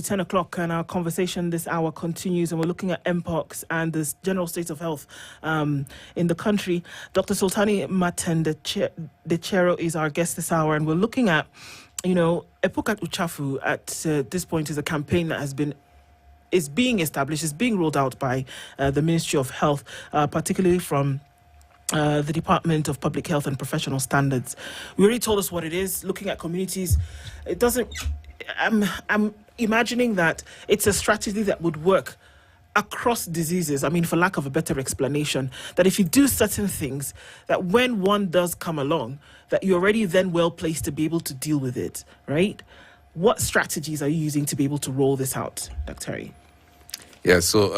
10 o'clock, and our conversation this hour continues, and we're looking at Mpox and the general state of health in the country. Dr. Sultani Matendechero is our guest this hour, and we're looking at, Epoka Chafu at this point is a campaign that is being established, is being rolled out by the Ministry of Health, particularly from the Department of Public Health and Professional Standards. We already told us what it is. Looking at communities, it doesn't. I'm imagining that it's a strategy that would work across diseases. I mean, for lack of a better explanation, that if you do certain things, that when one does come along, that you're already then well placed to be able to deal with it, right? What strategies are you using to be able to roll this out, Dr. Harry? Yeah, so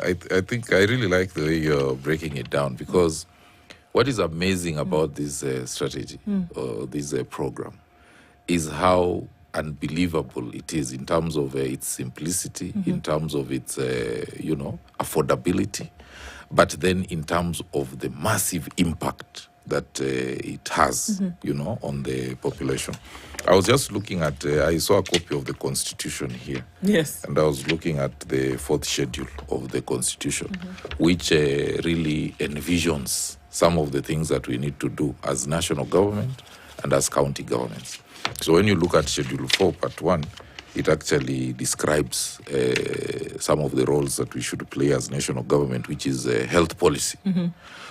I think I really like the way you're breaking it down, because what is amazing about this strategy or this program is how unbelievable it is in terms of its simplicity, in terms of its, affordability, but then in terms of the massive impact that it has, on the population. I was just looking at, I saw a copy of the Constitution here. Yes. And I was looking at the 4th schedule of the Constitution, which really envisions some of the things that we need to do as national government and as county governments. So when you look at Schedule 4, Part 1, it actually describes some of the roles that we should play as national government, which is health policy.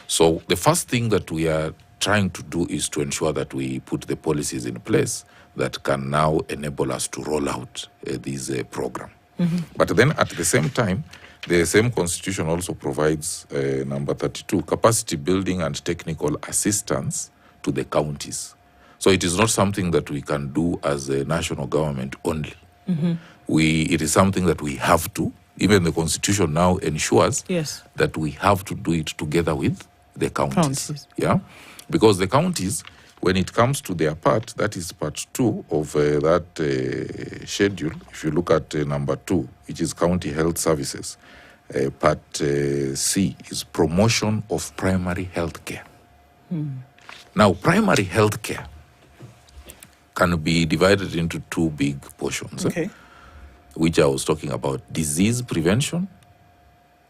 So the first thing that we are trying to do is to ensure that we put the policies in place that can now enable us to roll out this program. But then at the same time, the same Constitution also provides, number 32, capacity building and technical assistance to the counties. So it is not something that we can do as a national government only. It is something that we have to. Even the Constitution now ensures that we have to do it together with the counties. Yeah, because the counties, when it comes to their part, that is part 2 of that schedule. If you look at number 2, which is county health services, part C is promotion of primary health care. Now, primary health care can be divided into 2 big portions, which I was talking about: disease prevention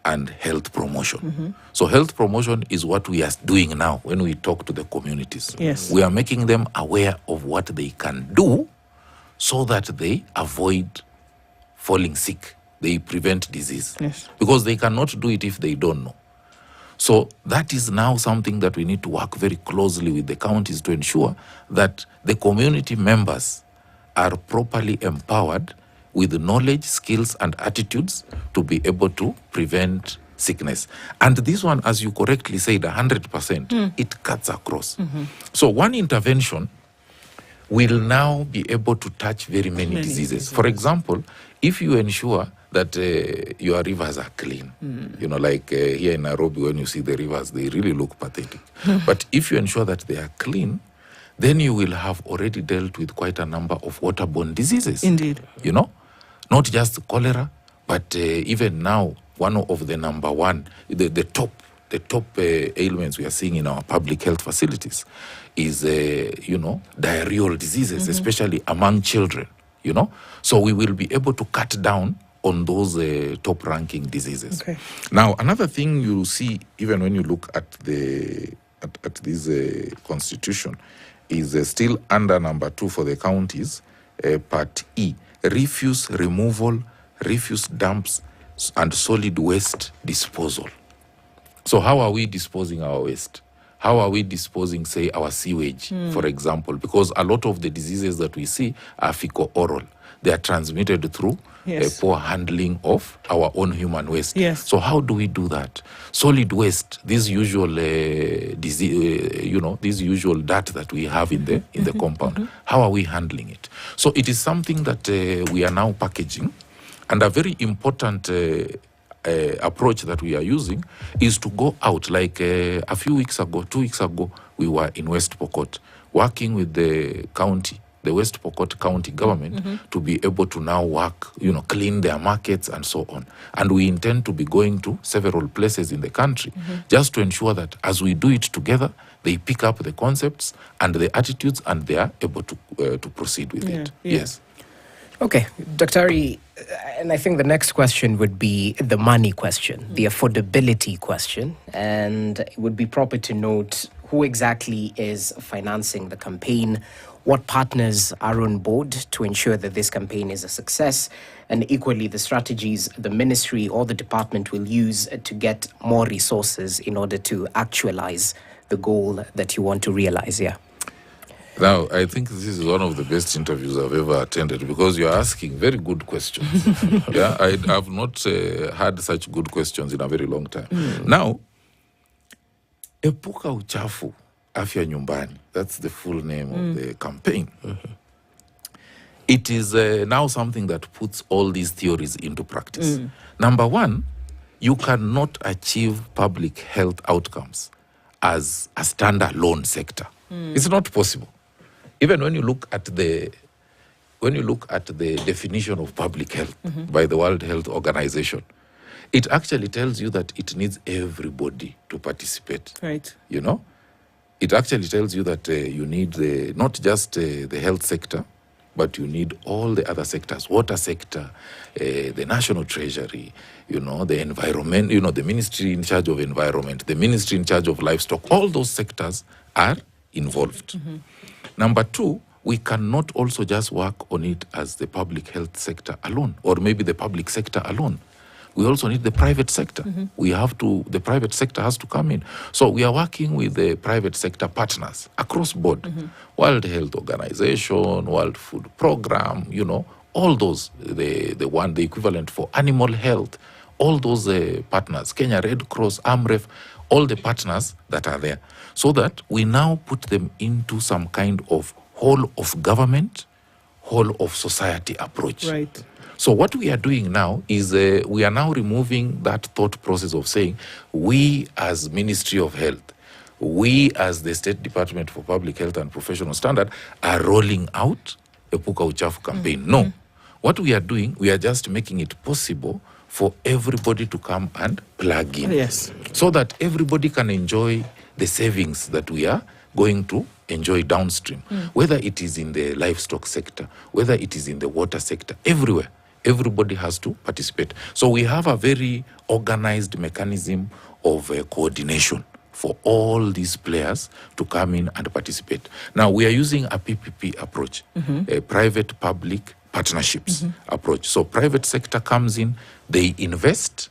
and health promotion. So health promotion is what we are doing now when we talk to the communities. We are making them aware of what they can do so that they avoid falling sick. They prevent disease. Because they cannot do it if they don't know. So that is now something that we need to work very closely with the counties to ensure that the community members are properly empowered with knowledge, skills, and attitudes to be able to prevent sickness. And this one, as you correctly said, 100%, it cuts across. So one intervention will now be able to touch very many diseases. For example, if you ensure that your rivers are clean. Like here in Nairobi, when you see the rivers, they really look pathetic. But if you ensure that they are clean, then you will have already dealt with quite a number of waterborne diseases. Indeed. Not just cholera, but even now, one of the number one, the top ailments we are seeing in our public health facilities is, diarrheal diseases, especially among children, So we will be able to cut down on those top-ranking diseases. Now, another thing you see, even when you look at this Constitution, is still under number 2 for the counties, Part E, refuse removal, refuse dumps, and solid waste disposal. So how are we disposing our waste? How are we disposing, say, our sewage, for example? Because a lot of the diseases that we see are fecal-oral. They are transmitted through poor handling of our own human waste. So how do we do that? Solid waste, this usual this usual dirt that we have in the compound. How are we handling it? So it is something that we are now packaging, and a very important approach that we are using is to go out. Like a few weeks ago, 2 weeks ago, we were in West Pokot working with the county, the West Pokot County government, to be able to now work, clean their markets and so on. And we intend to be going to several places in the country just to ensure that as we do it together, they pick up the concepts and the attitudes and they are able to proceed with it. Yes. Okay, Dr. Ari, and I think the next question would be the money question, the affordability question. And it would be proper to note who exactly is financing the campaign, what partners are on board to ensure that this campaign is a success, and equally the strategies the ministry or the department will use to get more resources in order to actualize the goal that you want to realize. Yeah. Now, I think this is one of the best interviews I've ever attended because you're asking very good questions. Yeah, I have not had such good questions in a very long time. Now, Epoka Chafu, Afya Nyumbani, that's the full name of the campaign. It is now something that puts all these theories into practice. Number one, you cannot achieve public health outcomes as a standalone sector. It's not possible. Even when you look at the definition of public health by the World Health Organization, it actually tells you that it needs everybody to participate. Right. You know, it actually tells you that you need not just the health sector, but you need all the other sectors, water sector, the national treasury, the environment, the ministry in charge of environment, the ministry in charge of livestock. All those sectors are involved. Number two, we cannot also just work on it as the public health sector alone, or maybe the public sector alone. We also need the private sector. The private sector has to come in. So we are working with the private sector partners across board. World Health Organization, World Food Program, all those, the equivalent for animal health, all those partners, Kenya Red Cross, AMREF, all the partners that are there, so that we now put them into some kind of whole of government, whole of society approach. Right. So what we are doing now is we are now removing that thought process of saying we as Ministry of Health, we as the State Department for Public Health and Professional Standard are rolling out a Epoka Chafu campaign. No. What we are doing, we are just making it possible for everybody to come and plug in. Yes. So that everybody can enjoy the savings that we are going to enjoy downstream, whether it is in the livestock sector, whether it is in the water sector, everywhere. Everybody has to participate. So we have a very organized mechanism of coordination for all these players to come in and participate. Now, we are using a PPP approach, a private-public partnerships approach. So private sector comes in, they invest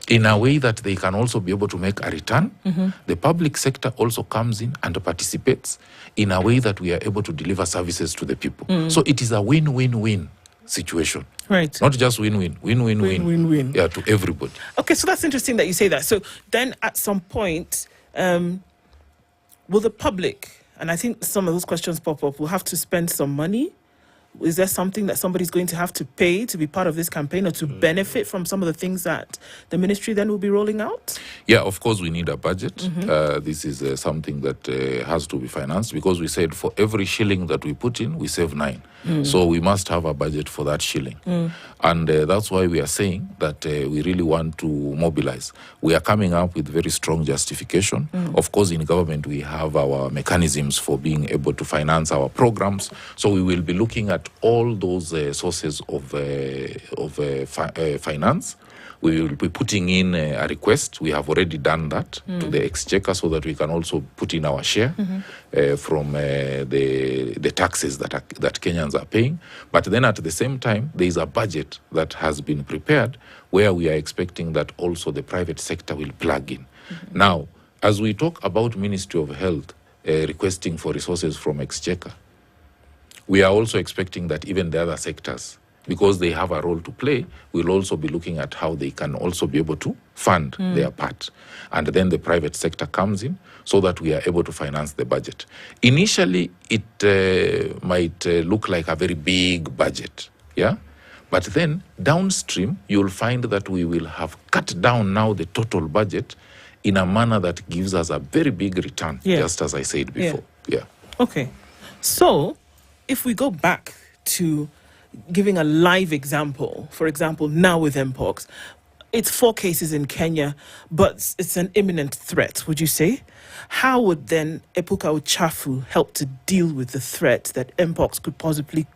in a way that they can also be able to make a return. The public sector also comes in and participates in a way that we are able to deliver services to the people. So it is a win-win-win situation. Right. Not just win-win. Win-win. Yeah, to everybody. Okay, so that's interesting that you say that. So then at some point, will the public, and I think some of those questions pop up, will have to spend some money? Is there something that somebody's going to have to pay to be part of this campaign or to benefit from some of the things that the ministry then will be rolling out? Yeah, of course, we need a budget. This is something that has to be financed because we said for every shilling that we put in, we save 9. So we must have a budget for that shilling. And that's why we are saying that we really want to mobilize. We are coming up with very strong justification. Of course, in government, we have our mechanisms for being able to finance our programs. So we will be looking at all those sources of finance. We will be putting in a request. We have already done that to the Exchequer so that we can also put in our share from the taxes that Kenyans are paying. But then at the same time, there is a budget that has been prepared where we are expecting that also the private sector will plug in. Now, as we talk about Ministry of Health requesting for resources from Exchequer, we are also expecting that even the other sectors, because they have a role to play, we'll also be looking at how they can also be able to fund their part. And then the private sector comes in so that we are able to finance the budget. Initially, it might look like a very big budget, yeah? But then downstream, you'll find that we will have cut down now the total budget in a manner that gives us a very big return, just as I said before. Yeah. Okay. So, if we go back to giving a live example, for example, now with Mpox, it's 4 cases in Kenya, but it's an imminent threat, would you say? How would then Epoka Chafu help to deal with the threat that Mpox could possibly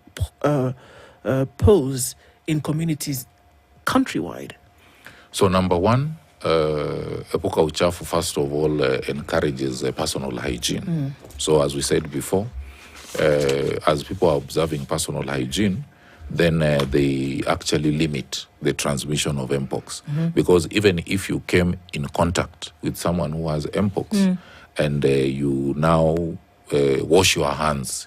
pose in communities countrywide? So number one, Epoka Chafu, first of all, encourages personal hygiene. So as we said before, as people are observing personal hygiene, then they actually limit the transmission of Mpox. Because even if you came in contact with someone who has Mpox and you now wash your hands,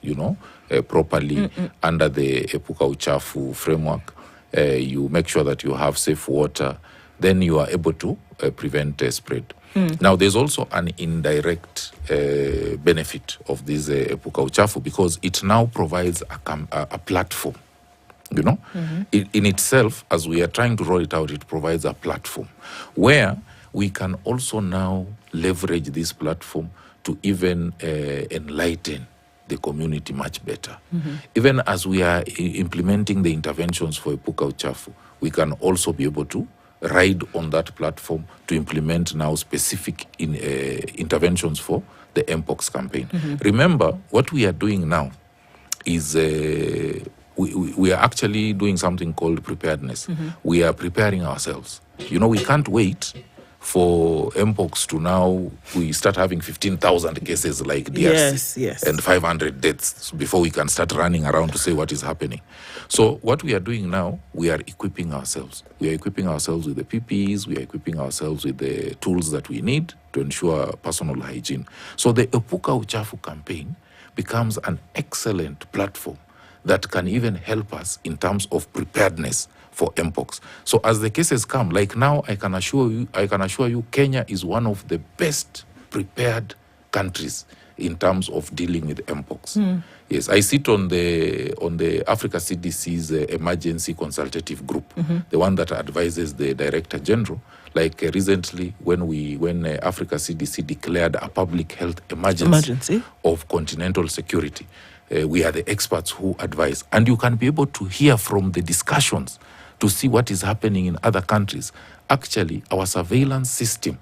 properly under the Epoka Chafu framework, you make sure that you have safe water, then you are able to prevent spread. Now, there's also an indirect benefit of this Epoka Chafu, because it now provides a platform. In itself, as we are trying to roll it out, it provides a platform where we can also now leverage this platform to even enlighten the community much better. Even as we are implementing the interventions for Epoka Chafu, we can also be able to ride on that platform to implement now specific interventions for the Mpox campaign. Remember, what we are doing now is we are actually doing something called preparedness. We are preparing ourselves. We can't wait for Mpox to now we start having 15,000 cases like DRC and 500 deaths before we can start running around to say what is happening. So what we are doing now, we are equipping ourselves. We are equipping ourselves with the PPEs, we are equipping ourselves with the tools that we need to ensure personal hygiene. So the Epoka Chafu campaign becomes an excellent platform that can even help us in terms of preparedness for Mpox. So as the cases come, like now, I can assure you, Kenya is one of the best prepared countries in terms of dealing with Mpox. Yes, I sit on the Africa CDC's emergency consultative group, the one that advises the Director General. Like recently, when Africa CDC declared a public health emergency of continental security, we are the experts who advise. And you can be able to hear from the discussions to see what is happening in other countries. Actually, our surveillance system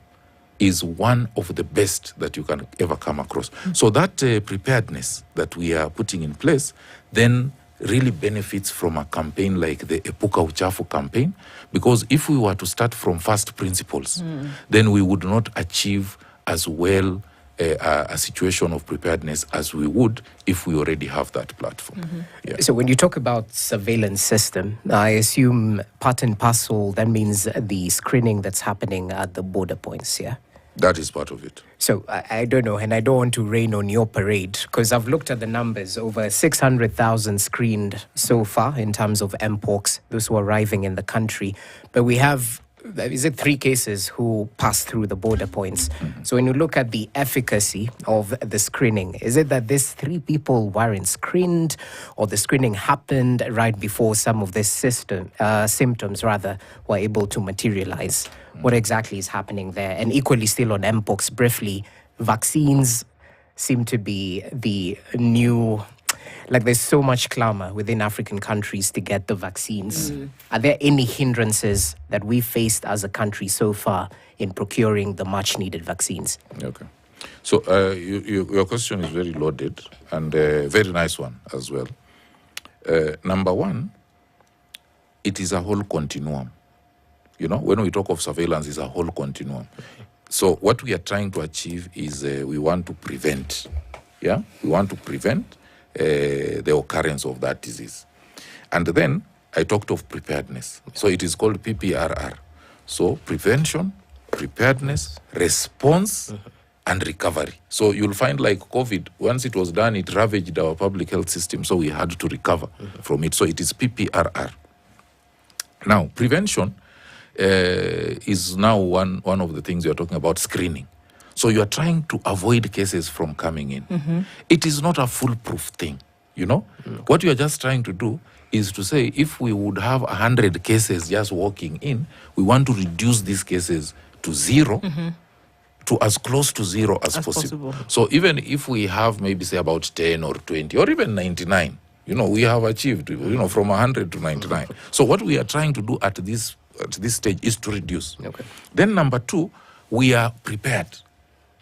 is one of the best that you can ever come across. So that preparedness that we are putting in place then really benefits from a campaign like the Epoka Chafu campaign, because if we were to start from first principles, then we would not achieve as well a situation of preparedness as we would if we already have that platform. So when you talk about surveillance system, I assume part and parcel, that means the screening that's happening at the border points, yeah? That is part of it. So I don't know, and I don't want to rain on your parade, because I've looked at the numbers, over 600,000 screened so far in terms of Mpox, those who are arriving in the country. But we have, is it 3 cases who pass through the border points? So when you look at the efficacy of the screening, is it that these 3 people weren't screened, or the screening happened right before some of these symptoms were able to materialize? What exactly is happening there? And equally still on Mpox, briefly, vaccines seem to be the new, like there's so much clamor within African countries to get the vaccines. Are there any hindrances that we've faced as a country so far in procuring the much needed vaccines? Okay. So your question is very loaded and a very nice one as well. Number one, it is a whole continuum. When we talk of surveillance, it's a whole continuum. So what we are trying to achieve is we want to prevent. Yeah, we want to prevent the occurrence of that disease. And then I talked of preparedness. So it is called PPRR. So prevention, preparedness, response, and recovery. So you'll find like COVID, once it was done, it ravaged our public health system. So we had to recover from it. So it is PPRR. Now, prevention is now one of the things you're talking about, screening. So you're trying to avoid cases from coming in. It is not a foolproof thing, What you're just trying to do is to say, if we would have 100 cases just walking in, we want to reduce these cases to 0, to as close to 0 as possible. So even if we have maybe say about 10 or 20 or even 99, we have achieved, from 100 to 99. So what we are trying to do at this stage is to reduce. Okay. Then number 2, we are prepared.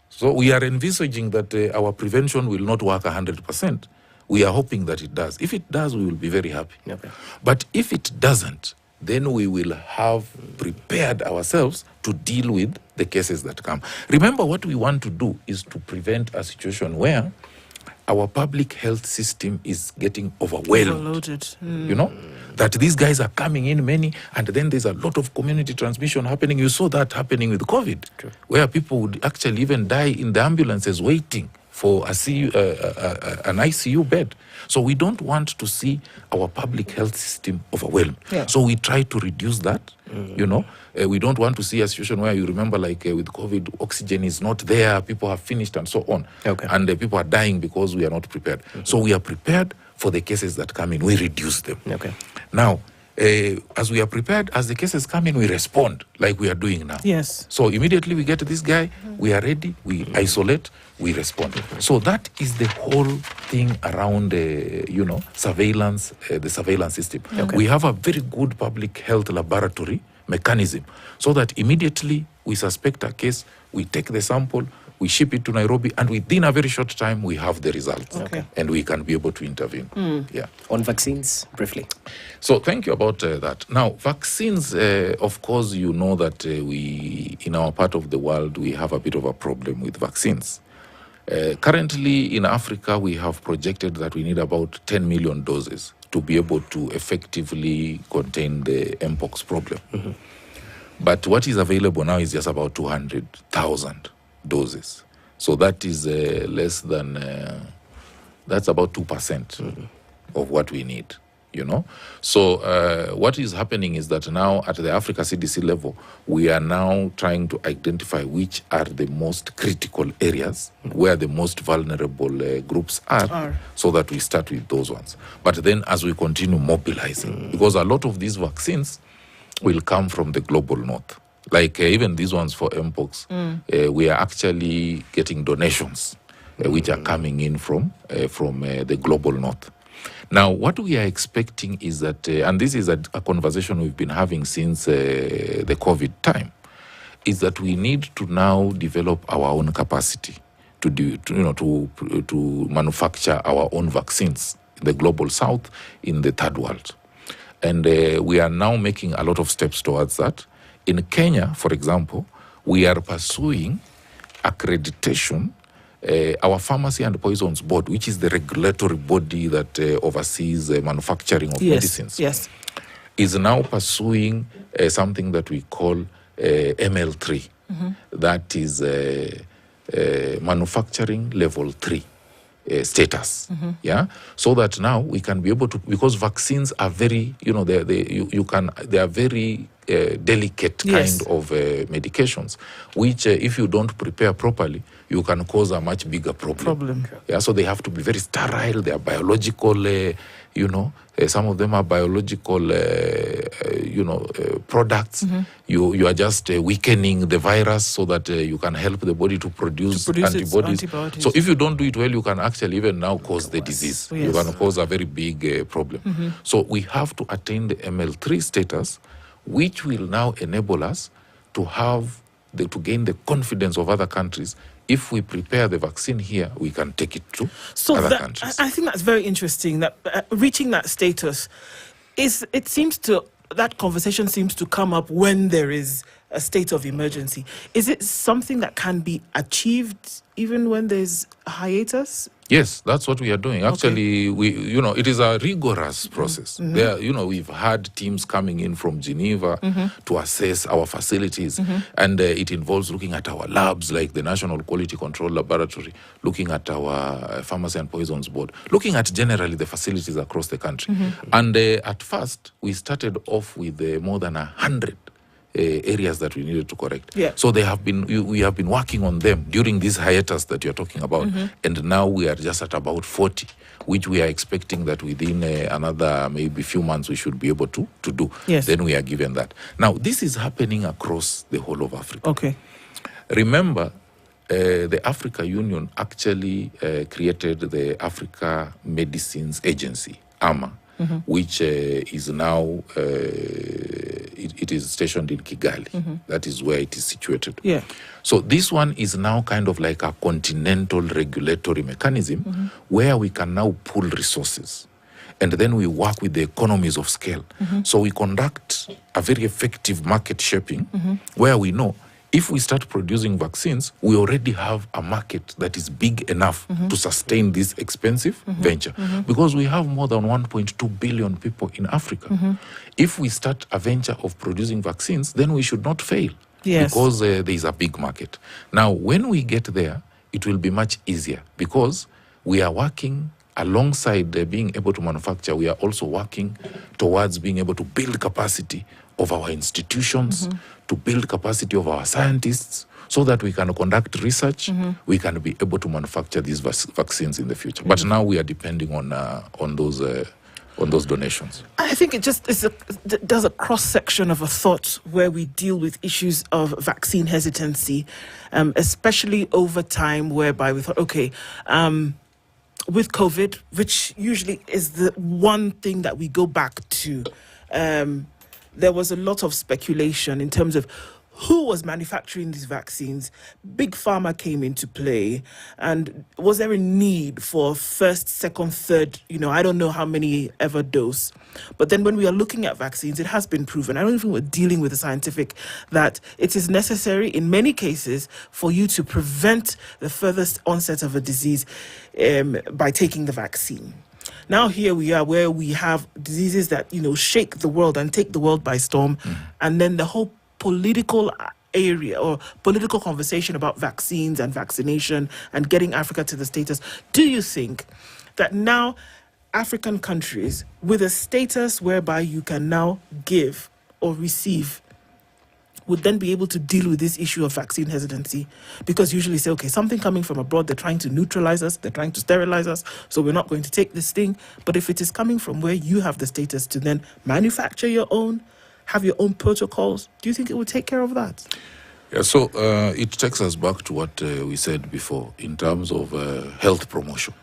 So we are envisaging that our prevention will not work 100%, We are hoping that it does. If it does, we will be very happy. Okay. But if it doesn't, then we will have prepared ourselves to deal with the cases that come. Remember, what we want to do is to prevent a situation where our public health system is getting overwhelmed. Overloaded. You know, that these guys are coming in many, and then there's a lot of community transmission happening. You saw that happening with COVID, where people would actually even die in the ambulances waiting for an ICU bed. So we don't want to see our public health system overwhelmed. Yeah. So we try to reduce that, you know. We don't want to see a situation where, you remember, like with COVID, oxygen is not there, people have finished and so on. Okay. And people are dying because we are not prepared. So we are prepared for the cases that come in. We reduce them. Okay. Now, as we are prepared, as the cases come in, we respond like we are doing now. Yes. So immediately we get this guy, we are ready, we isolate, we respond. So that is the whole thing around, surveillance, the surveillance system. Okay. We have a very good public health laboratory mechanism so that immediately we suspect a case, we take the sample, we ship it to Nairobi, and within a very short time, we have the results. Okay. And we can be able to intervene. Yeah. On vaccines, briefly. So thank you about that. Now, vaccines, of course, you know that we, in our part of the world, we have a bit of a problem with vaccines. Currently, in Africa, we have projected that we need about 10 million doses to be able to effectively contain the Mpox problem. But what is available now is just about 200,000 doses. So that is less than, that's about 2% of what we need, you know. So what is happening is that now at the Africa CDC level, we are now trying to identify which are the most critical areas, where the most vulnerable groups are, so that we start with those ones. But then as we continue mobilizing, because a lot of these vaccines will come from the global north. Like even these ones for Mpox, we are actually getting donations, which are coming in from the global north. Now, what we are expecting is that, and this is a conversation we've been having since the COVID time, is that we need to now develop our own capacity to manufacture our own vaccines in the global south, in the third world. And we are now making a lot of steps towards that. In Kenya, for example, we are pursuing accreditation. Our Pharmacy and Poisons Board, which is the regulatory body that oversees manufacturing of medicines, is now pursuing something that we call ML3. That is manufacturing level 3 status. Yeah, so that now we can be able to, because vaccines are very, they are very delicate kind of medications, which if you don't prepare properly, you can cause a much bigger problem. Yeah, so they have to be very sterile. They are biological, some of them are biological, products. You are just weakening the virus so that you can help the body to produce antibodies. So if you don't do it well, you can actually even now cause the disease. You can cause a very big problem. So we have to attain the ML3 status, which will now enable us to have to gain the confidence of other countries. If we prepare the vaccine here, we can take it to other countries. I think that's very interesting, that reaching that status that conversation seems to come up when there is a state of emergency. Is it something that can be achieved even when there's a hiatus? Yes, that's what we are doing. Actually, it is a rigorous process. There, we've had teams coming in from Geneva to assess our facilities, and it involves looking at our labs, like the National Quality Control Laboratory, looking at our Pharmacy and Poisons Board, looking at generally the facilities across the country. And at first, we started off with more than 100 areas that we needed to correct. So we have been working on them during this hiatus that you're talking about, and now we are just at about 40, which we are expecting that within another maybe few months we should be able to do. Then we are given that. Now, this is happening across the whole of Africa. Remember, the Africa Union actually created the Africa Medicines Agency, AMA, which is now, it it is stationed in Kigali. That is where it is situated. Yeah. So this one is now kind of like a continental regulatory mechanism where we can now pool resources. And then we work with the economies of scale. So we conduct a very effective market shaping where we know if we start producing vaccines, we already have a market that is big enough to sustain this expensive venture. Because we have more than 1.2 billion people in Africa. If we start a venture of producing vaccines, then we should not fail. Yes. Because there is a big market. Now, when we get there, it will be much easier because we are working alongside being able to manufacture. We are also working towards being able to build capacity of our institutions, to build capacity of our scientists, so that we can conduct research, we can be able to manufacture these vaccines in the future. But now we are depending on those donations. I think it just does a cross-section of a thought where we deal with issues of vaccine hesitancy, especially over time, whereby we thought, okay, with COVID, which usually is the one thing that we go back to, there was a lot of speculation in terms of who was manufacturing these vaccines. Big Pharma came into play. And was there a need for first, second, third, I don't know how many ever dose. But then when we are looking at vaccines, it has been proven, I don't think we're dealing with the scientific, that it is necessary in many cases for you to prevent the furthest onset of a disease by taking the vaccine. Now here we are where we have diseases that, shake the world and take the world by storm. And then the whole political area or political conversation about vaccines and vaccination and getting Africa to the status. Do you think that now African countries with a status whereby you can now give or receive would then be able to deal with this issue of vaccine hesitancy? Because usually say, okay, something coming from abroad, they're trying to neutralize us, they're trying to sterilize us, so we're not going to take this thing. But if it is coming from where you have the status to then manufacture your own, have your own protocols, do you think it would take care of that? Yeah, so it takes us back to what we said before in terms of health promotion.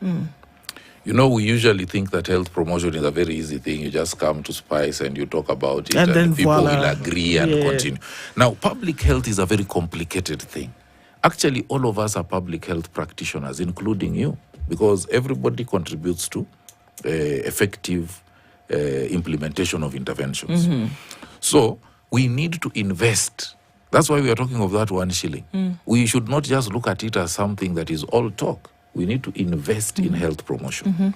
We usually think that health promotion is a very easy thing. You just come to Spice and you talk about it and then people voila. will agree and continue. Now, public health is a very complicated thing. Actually, all of us are public health practitioners, including you, because everybody contributes to effective implementation of interventions. So we need to invest. That's why we are talking of that 1 shilling. We should not just look at it as something that is all talk. We need to invest in health promotion.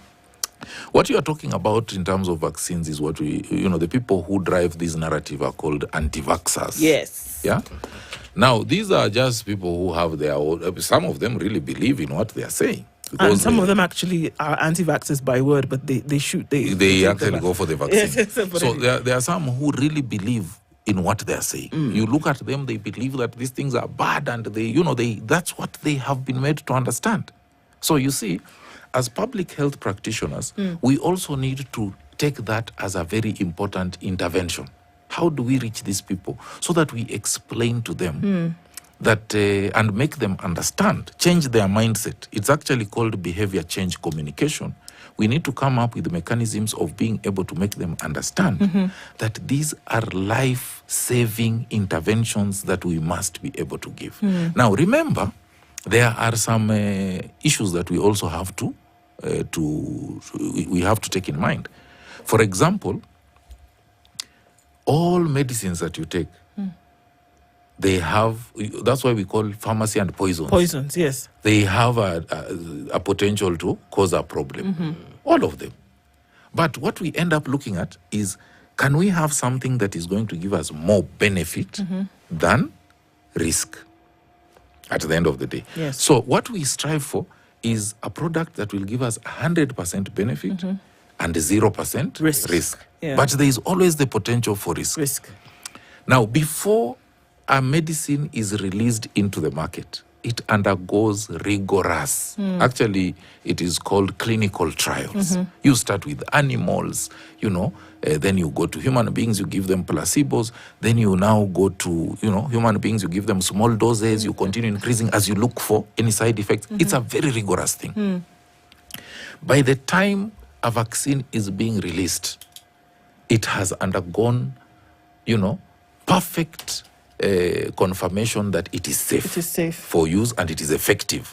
What you are talking about in terms of vaccines is what the people who drive this narrative are called anti-vaxxers. Yes. Yeah. Now, these are just people who have their own, some of them really believe in what they are saying. And some of them actually are anti-vaxxers by word, but they shoot. They actually go for the vaccine. Yes, so there are some who really believe in what they're saying. You look at them, they believe that these things are bad, and that's what they have been made to understand. So you see, as public health practitioners, we also need to take that as a very important intervention. How do we reach these people so that we explain to them that and make them understand, change their mindset? It's actually called behavior change communication. We need to come up with mechanisms of being able to make them understand that these are life-saving interventions that we must be able to give. Now, remember, there are some issues that we also have to take in mind. For example, all medicines that you take, they have, that's why we call pharmacy and poisons. Poisons, yes. They have a potential to cause a problem. All of them. But what we end up looking at is, can we have something that is going to give us more benefit than risk at the end of the day? Yes. So what we strive for is a product that will give us 100% benefit and 0% risk. Yeah. But there is always the potential for risk. Now, before a medicine is released into the market, it undergoes rigorous, actually it is called clinical trials. You start with animals, then you go to human beings, you give them placebos, then you now go to, human beings, you give them small doses, you continue increasing as you look for any side effects. It's a very rigorous thing. By the time a vaccine is being released, it has undergone, perfect confirmation that it is safe. It is safe. For use and it is effective.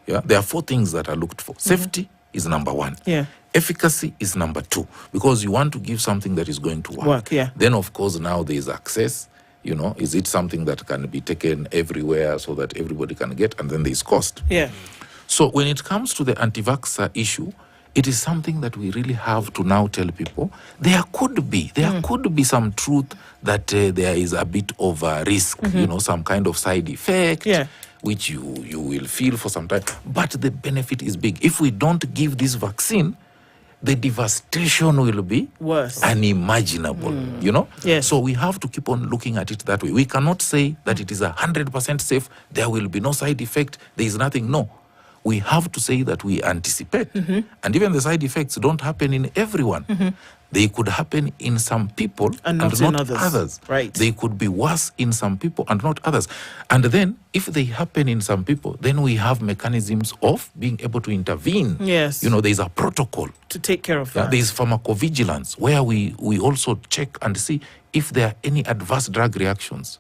Yeah, there are 4 things that are looked for. Safety is number 1. Yeah. Efficacy is number 2, because you want to give something that is going to work. Yeah. Then, of course, now there is access. You know, is it something that can be taken everywhere so that everybody can get? And then there is cost. Yeah. So when it comes to the anti-vaxxer issue, it is something that we really have to now tell people there could be some truth that there is a bit of a risk, you know, some kind of side effect, which you will feel for some time. But the benefit is big. If we don't give this vaccine, the devastation will be worse, unimaginable, you know? Yes. So we have to keep on looking at it that way. We cannot say that it is 100% safe, there will be no side effect, there is nothing. No. We have to say that we anticipate. And even the side effects don't happen in everyone. They could happen in some people and not in others. Right. They could be worse in some people and not others. And then, if they happen in some people, then we have mechanisms of being able to intervene. Yes. You know, there is a protocol to take care of that. There is pharmacovigilance, where we also check and see if there are any adverse drug reactions,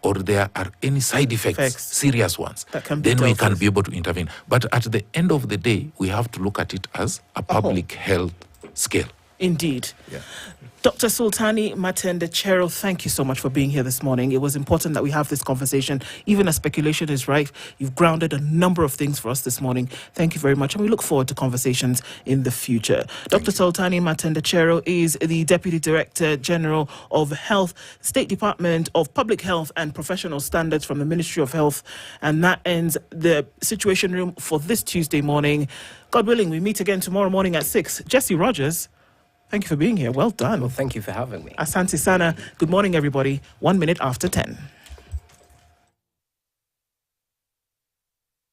or there are any side effects, serious ones, then we can be able to intervene. But at the end of the day, we have to look at it as a public health scale. Indeed. Yeah. Dr. Sultani Matende-Cheryl, thank you so much for being here this morning. It was important that we have this conversation, even as speculation is rife. You've grounded a number of things for us this morning. Thank you very much, and we look forward to conversations in the future. Dr. Sultani Matende-Cheryl is the Deputy Director General of Health, State Department of Public Health and Professional Standards from the Ministry of Health. And that ends the Situation Room for this Tuesday morning. God willing, we meet again tomorrow morning at 6. Jesse Rogers, thank you for being here. Well done. Well, thank you for having me. Asante Sana. Good morning, everybody. 1 minute after 10.